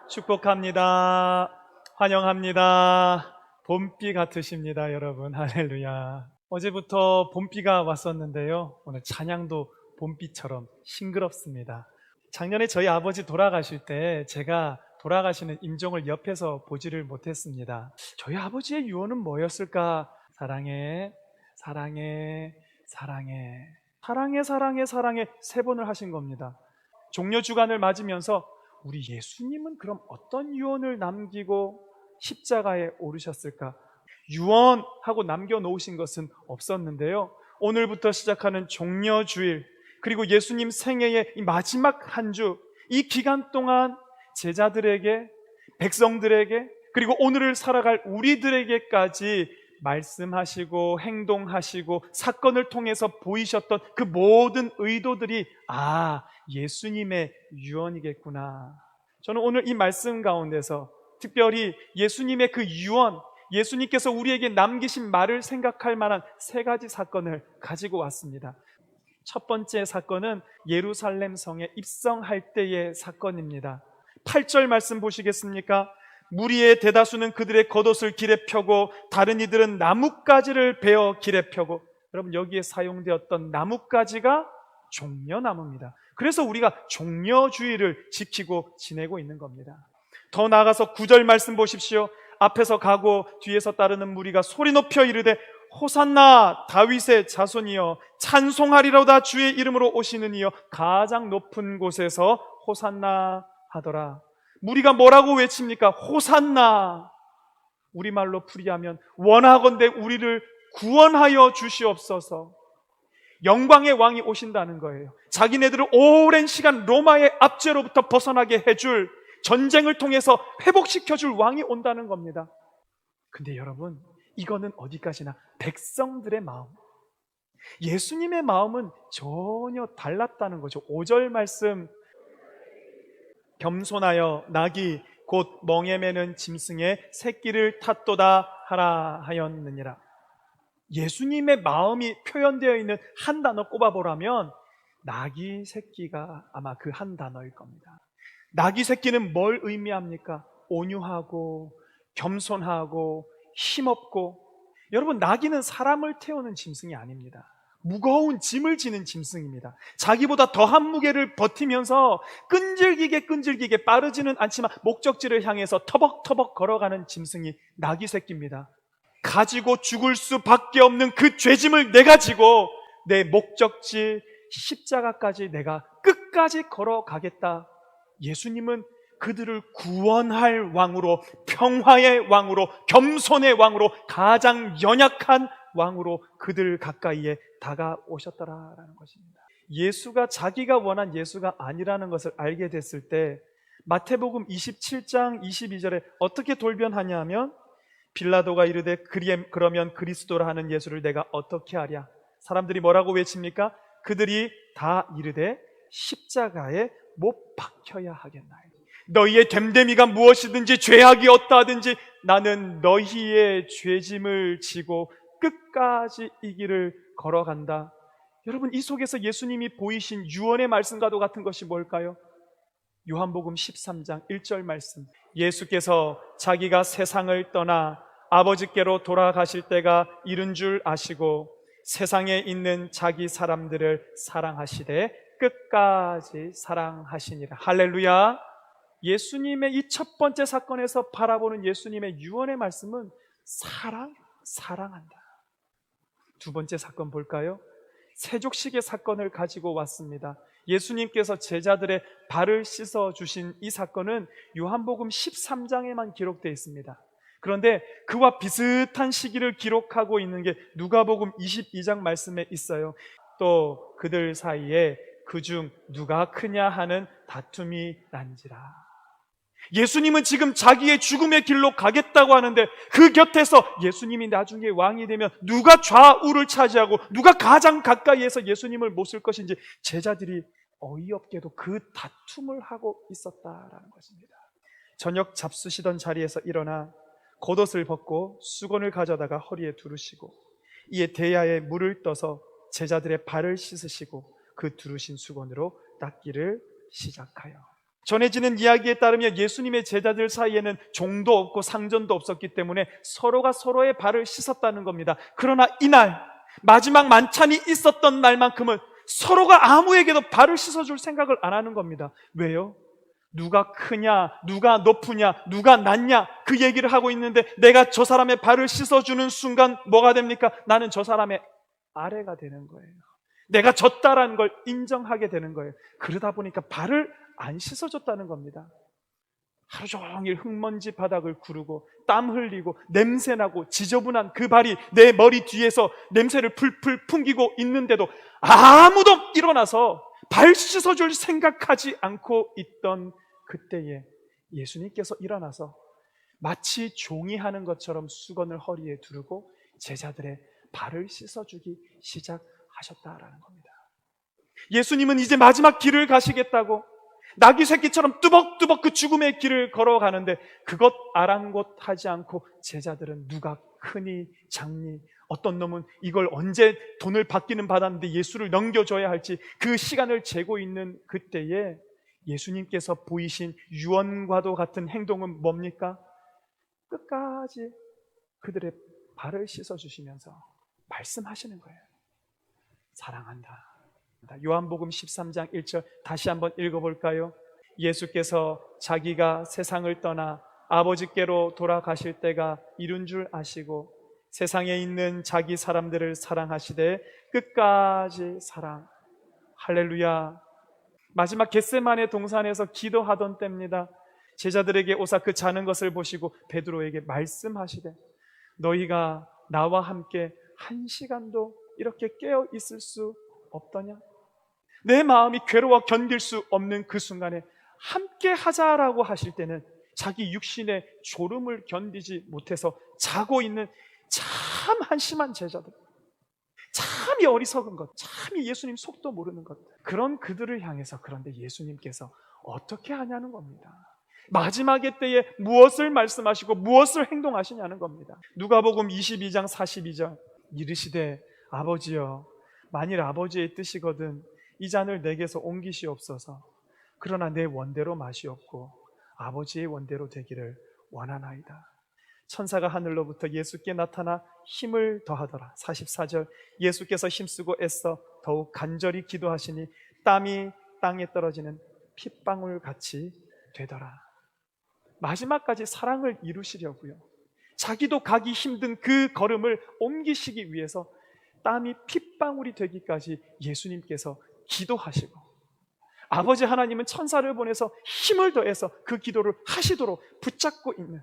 축복합니다. 환영합니다. 봄비 같으십니다, 여러분. 할렐루야. 어제부터 봄비가 왔었는데요. 오늘 찬양도 봄비처럼 싱그럽습니다. 작년에 저희 아버지 돌아가실 때 제가 돌아가시는 임종을 옆에서 보지를 못했습니다. 저희 아버지의 유언은 뭐였을까? 사랑해, 사랑해, 사랑해, 사랑해, 사랑해, 사랑해 세 번을 하신 겁니다. 종려 주간을 맞으면서 우리 예수님은 그럼 어떤 유언을 남기고 십자가에 오르셨을까? 유언하고 남겨놓으신 것은 없었는데요. 오늘부터 시작하는 종려주일, 그리고 예수님 생애의 이 마지막 한 주, 이 기간 동안 제자들에게, 백성들에게, 그리고 오늘을 살아갈 우리들에게까지 말씀하시고 행동하시고 사건을 통해서 보이셨던 그 모든 의도들이 예수님의 유언이겠구나. 저는 오늘 이 말씀 가운데서 특별히 예수님의 그 유언, 예수님께서 우리에게 남기신 말을 생각할 만한 세 가지 사건을 가지고 왔습니다. 첫 번째 사건은 예루살렘 성에 입성할 때의 사건입니다. 8절 말씀 보시겠습니까? 무리의 대다수는 그들의 겉옷을 길에 펴고 다른 이들은 나뭇가지를 베어 길에 펴고, 여러분 여기에 사용되었던 나뭇가지가 종려나무입니다. 그래서 우리가 종려주의를 지키고 지내고 있는 겁니다. 더 나아가서 9절 말씀 보십시오. 앞에서 가고 뒤에서 따르는 무리가 소리 높여 이르되 호산나 다윗의 자손이여 찬송하리로다 주의 이름으로 오시는 이여 가장 높은 곳에서 호산나 하더라. 무리가 뭐라고 외칩니까? 호산나. 우리말로 풀이하면 원하건대 우리를 구원하여 주시옵소서. 영광의 왕이 오신다는 거예요. 자기네들을 오랜 시간 로마의 압제로부터 벗어나게 해줄, 전쟁을 통해서 회복시켜줄 왕이 온다는 겁니다. 근데 여러분, 이거는 어디까지나 백성들의 마음, 예수님의 마음은 전혀 달랐다는 거죠. 5절 말씀, 겸손하여 낙이 곧 멍에 매는 짐승의 새끼를 탔도다 하라 하였느니라. 예수님의 마음이 표현되어 있는 한 단어 꼽아보라면 낙이 새끼가 아마 그 한 단어일 겁니다. 낙이 새끼는 뭘 의미합니까? 온유하고 겸손하고 힘없고. 여러분, 낙이는 사람을 태우는 짐승이 아닙니다. 무거운 짐을 지는 짐승입니다. 자기보다 더한 무게를 버티면서 끈질기게 빠르지는 않지만 목적지를 향해서 터벅터벅 걸어가는 짐승이 낙이 새끼입니다. 가지고 죽을 수밖에 없는 그 죄짐을 내가 지고 내 목적지 십자가까지 내가 끝까지 걸어가겠다. 예수님은 그들을 구원할 왕으로, 평화의 왕으로, 겸손의 왕으로, 가장 연약한 왕으로 그들 가까이에 다가오셨더라라는 것입니다. 예수가 자기가 원한 예수가 아니라는 것을 알게 됐을 때 마태복음 27장 22절에 어떻게 돌변하냐 하면, 빌라도가 이르되 그러면 그리스도라 하는 예수를 내가 어떻게 하랴? 사람들이 뭐라고 외칩니까? 그들이 다 이르되 십자가에 못 박혀야 하겠나이다. 너희의 됨됨이가 무엇이든지 죄악이 어떠하든지 나는 너희의 죄짐을 지고 끝까지 이 길을 걸어간다. 여러분, 이 속에서 예수님이 보이신 유언의 말씀과도 같은 것이 뭘까요? 요한복음 13장 1절 말씀, 예수께서 자기가 세상을 떠나 아버지께로 돌아가실 때가 이른 줄 아시고 세상에 있는 자기 사람들을 사랑하시되 끝까지 사랑하시니라. 할렐루야. 예수님의 이 첫 번째 사건에서 바라보는 예수님의 유언의 말씀은 사랑한다. 두 번째 사건 볼까요? 세족식의 사건을 가지고 왔습니다. 예수님께서 제자들의 발을 씻어주신 이 사건은 요한복음 13장에만 기록되어 있습니다. 그런데 그와 비슷한 시기를 기록하고 있는 게 누가복음 22장 말씀에 있어요. 또 그들 사이에 그중 누가 크냐 하는 다툼이 난지라. 예수님은 지금 자기의 죽음의 길로 가겠다고 하는데 그 곁에서 예수님이 나중에 왕이 되면 누가 좌우를 차지하고 누가 가장 가까이에서 예수님을 모실 것인지 제자들이 어이없게도 그 다툼을 하고 있었다라는 것입니다. 저녁 잡수시던 자리에서 일어나 겉옷을 벗고 수건을 가져다가 허리에 두르시고 이에 대야에 물을 떠서 제자들의 발을 씻으시고 그 두르신 수건으로 닦기를 시작하여. 전해지는 이야기에 따르면 예수님의 제자들 사이에는 종도 없고 상전도 없었기 때문에 서로가 서로의 발을 씻었다는 겁니다. 그러나 이날 마지막 만찬이 있었던 날만큼은 서로가 아무에게도 발을 씻어줄 생각을 안 하는 겁니다. 왜요? 누가 크냐, 누가 높으냐, 누가 낮냐 그 얘기를 하고 있는데 내가 저 사람의 발을 씻어주는 순간 뭐가 됩니까? 나는 저 사람의 아래가 되는 거예요. 내가 졌다라는 걸 인정하게 되는 거예요. 그러다 보니까 발을 안 씻어줬다는 겁니다. 하루 종일 흙먼지 바닥을 구르고 땀 흘리고 냄새나고 지저분한 그 발이 내 머리 뒤에서 냄새를 풀풀 풍기고 있는데도 아무도 일어나서 발 씻어줄 생각하지 않고 있던 그때에 예수님께서 일어나서 마치 종이 하는 것처럼 수건을 허리에 두르고 제자들의 발을 씻어주기 시작하셨다라는 겁니다. 예수님은 이제 마지막 길을 가시겠다고 나귀 새끼처럼 뚜벅뚜벅 그 죽음의 길을 걸어가는데 그것 아랑곳하지 않고 제자들은 누가 크니 작니, 어떤 놈은 이걸 언제 돈을 받기는 받았는데 예수를 넘겨줘야 할지 그 시간을 재고 있는 그때에 예수님께서 보이신 유언과도 같은 행동은 뭡니까? 끝까지 그들의 발을 씻어주시면서 말씀하시는 거예요. 사랑한다. 요한복음 13장 1절 다시 한번 읽어볼까요? 예수께서 자기가 세상을 떠나 아버지께로 돌아가실 때가 이른 줄 아시고 세상에 있는 자기 사람들을 사랑하시되 끝까지 사랑. 할렐루야. 마지막 겟세마네 동산에서 기도하던 때입니다. 제자들에게 오사 그 자는 것을 보시고 베드로에게 말씀하시되 너희가 나와 함께 한 시간도 이렇게 깨어 있을 수 없더냐? 내 마음이 괴로워 견딜 수 없는 그 순간에 함께 하자라고 하실 때는 자기 육신의 졸음을 견디지 못해서 자고 있는 참 한심한 제자들, 참이 어리석은 것, 참이 예수님 속도 모르는 것, 그런 그들을 향해서 그런데 예수님께서 어떻게 하냐는 겁니다. 마지막의 때에 무엇을 말씀하시고 무엇을 행동하시냐는 겁니다. 누가복음 22장 42절 이르시되 아버지여 만일 아버지의 뜻이거든 이 잔을 내게서 옮기시옵소서. 그러나 내 원대로 마시옵고 아버지의 원대로 되기를 원하나이다. 천사가 하늘로부터 예수께 나타나 힘을 더하더라. 44절 예수께서 힘쓰고 애써 더욱 간절히 기도하시니 땀이 땅에 떨어지는 핏방울 같이 되더라. 마지막까지 사랑을 이루시려고요. 자기도 가기 힘든 그 걸음을 옮기시기 위해서 땀이 핏방울이 되기까지 예수님께서 기도하시고 아버지 하나님은 천사를 보내서 힘을 더해서 그 기도를 하시도록 붙잡고 있는,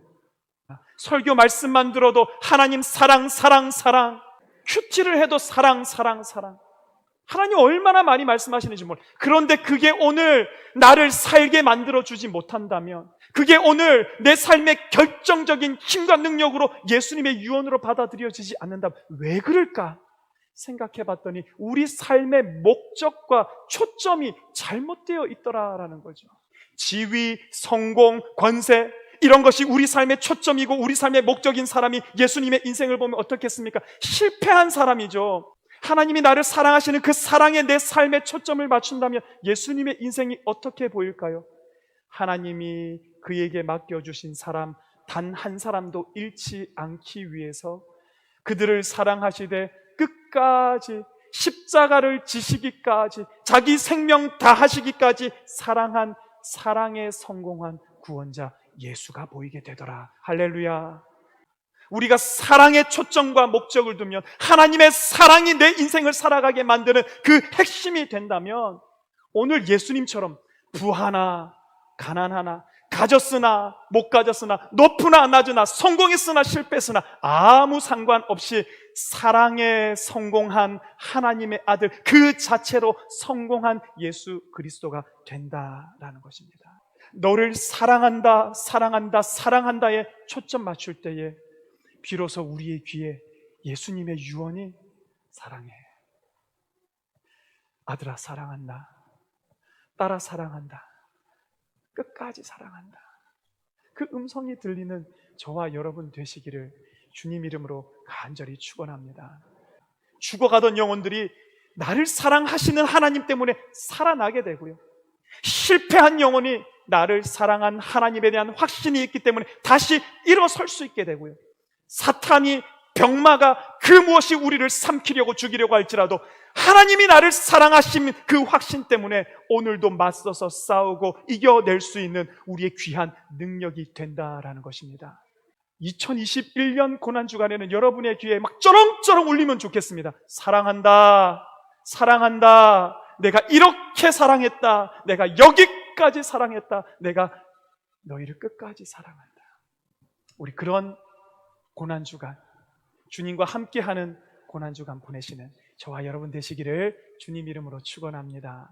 설교 말씀만 들어도 하나님 사랑 사랑 사랑, 큐티를 해도 사랑 사랑 사랑, 하나님 얼마나 많이 말씀하시는지 몰라. 그런데 그게 오늘 나를 살게 만들어주지 못한다면, 그게 오늘 내 삶의 결정적인 힘과 능력으로 예수님의 유언으로 받아들여지지 않는다면 왜 그럴까 생각해 봤더니 우리 삶의 목적과 초점이 잘못되어 있더라라는 거죠. 지위, 성공, 권세 이런 것이 우리 삶의 초점이고 우리 삶의 목적인 사람이 예수님의 인생을 보면 어떻겠습니까? 실패한 사람이죠. 하나님이 나를 사랑하시는 그 사랑에 내 삶의 초점을 맞춘다면 예수님의 인생이 어떻게 보일까요? 하나님이 그에게 맡겨주신 사람 단 한 사람도 잃지 않기 위해서 그들을 사랑하시되 끝까지 십자가를 지시기까지 자기 생명 다하시기까지 사랑한, 사랑에 성공한 구원자 예수가 보이게 되더라. 할렐루야. 우리가 사랑의 초점과 목적을 두면 하나님의 사랑이 내 인생을 살아가게 만드는 그 핵심이 된다면 오늘 예수님처럼 부하나 가난하나 가졌으나 못 가졌으나 높으나 낮으나 성공했으나 실패했으나 아무 상관없이 사랑에 성공한 하나님의 아들 그 자체로 성공한 예수 그리스도가 된다라는 것입니다. 너를 사랑한다 사랑한다 사랑한다에 초점 맞출 때에 비로소 우리의 귀에 예수님의 유언이 사랑해, 아들아 사랑한다, 딸아 사랑한다, 끝까지 사랑한다, 그 음성이 들리는 저와 여러분 되시기를 주님 이름으로 간절히 축원합니다. 죽어가던 영혼들이 나를 사랑하시는 하나님 때문에 살아나게 되고요, 실패한 영혼이 나를 사랑한 하나님에 대한 확신이 있기 때문에 다시 일어설 수 있게 되고요. 사탄이 병마가 그 무엇이 우리를 삼키려고 죽이려고 할지라도 하나님이 나를 사랑하신 그 확신 때문에 오늘도 맞서서 싸우고 이겨낼 수 있는 우리의 귀한 능력이 된다라는 것입니다. 2021년 고난주간에는 여러분의 귀에 막 쩌렁쩌렁 울리면 좋겠습니다. 사랑한다, 사랑한다, 내가 이렇게 사랑했다, 내가 여기까지 사랑했다, 내가 너희를 끝까지 사랑한다. 우리 그런 고난주간, 주님과 함께하는 고난주간 보내시는 저와 여러분 되시기를 주님 이름으로 축원합니다.